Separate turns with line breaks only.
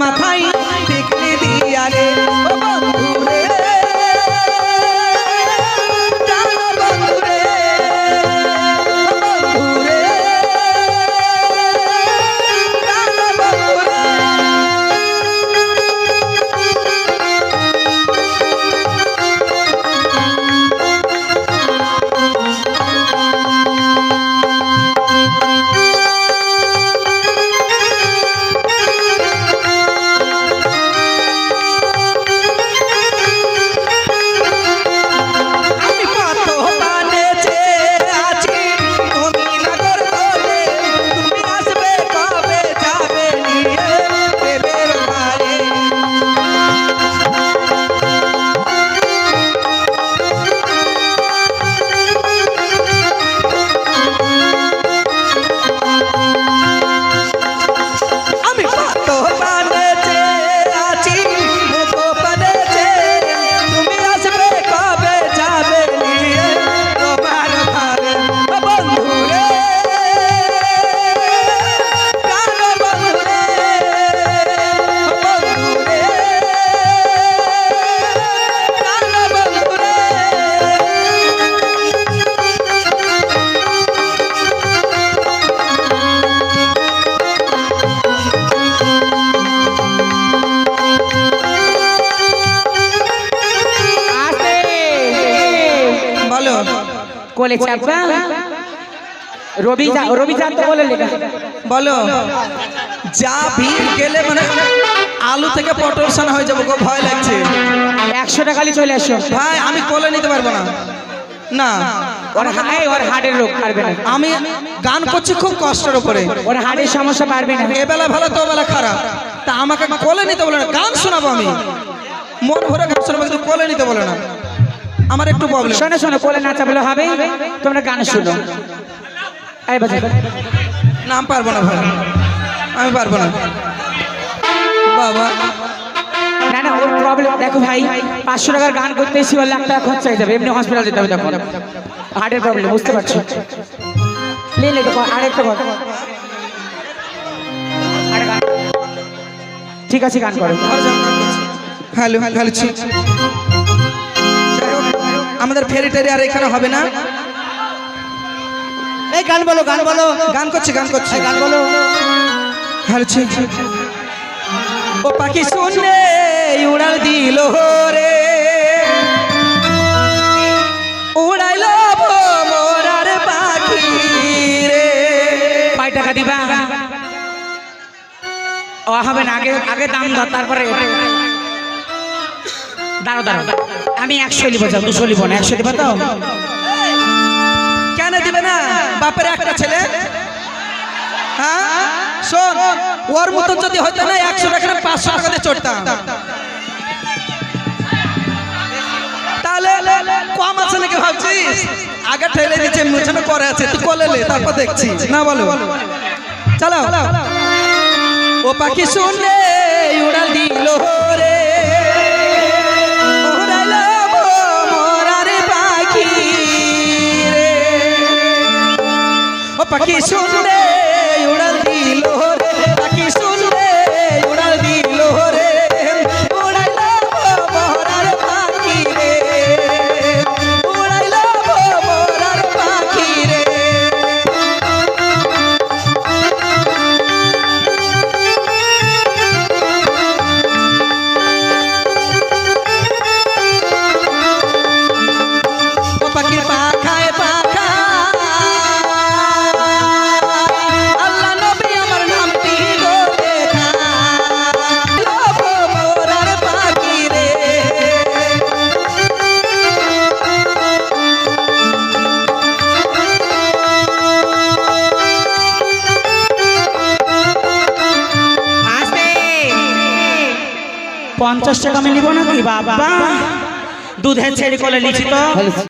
মাথায় টিকলি দিয়া রে ও বন্ধু রে জানো বন্ধু রে ও বন্ধু রে জানো বন্ধু রে
কোলে চাপা রবি চাঁদ তো বলে লেখা
বলো যা ভিড় গেলে মানে আলু থেকে পটল সানা হয়ে যাবো গো ভয় লাগছে
100 টাকা চলে আসো
ভাই আমি কোলে নিতে পারবো না না
ওর হার্টের রোগ পারবে না
আমি গান করছি খুব কষ্টের উপরে
ওর হার্টের সমস্যা পারবে না
এবেলা ভালো তো বেলা খারাপ তা আমাকে কোলে নিতে বলে না গান শোনাবো আমি মন ভরে গান শোনাবো কিন্তু কোলে নিতে বলে না আমার একটু প্রবলেম
শোনো শোনো কোলে নাচা বলে হবে তোমরা গান শুনো এই বাজে
না আমি পারবো না ভাই আমি পারবো না বাবা
না না ওর প্রবলেম দেখো ভাই 500 টাকার গান করতে এসে 1 লাখ টাকা খরচ হয়ে যাবে এমনি হসপিটাল যেতে হবে তখন হার্টের প্রবলেম বুঝতে পারছো লে দেখো আরেকটা কথা ঠিক আছে গান করো
হ্যালো হ্যালো আমাদের ফেরি টেরি আর এখানে হবে না
এই গান বলো
গান করছি
গান বলো
হ্যালো ও পাখি শুনে উড়াল দিল রে উড়াইল মোরার পাখি রে
5 টাকা দিবা ও হবে না আগে দাম দাও তারপরে দাঁড়াও আমি 100 লিব 200 লিব না 100 দিবা তো
কেন দিবে না বাপের একটা ছেলে হ্যাঁ শোন ওর মতন যদি হইতো না 100 টাকা 500 টাকা দিয়ে চড়তাম তাহলে কম আছে নাকি ভাবছিস আগে ঠেলে দিচ্ছে মুছানো করে আছে তুই কোলে লে তারপর দেখছি না বলো চলো ও পাখি শুনে উড়াল দিল রে পাখি শুনলে উড়াল দিল রে পাখি শুনলে উড়াল দিল রে উড়াইল মোরার পাখি রে উড়াইল মোরার পাখি রে ও পাখির পাখায় পাখা
পঞ্চাশ টাকা আমি নিব নাকি বাবা দুধের ছেড়ে কোলে নিচ্ছি তো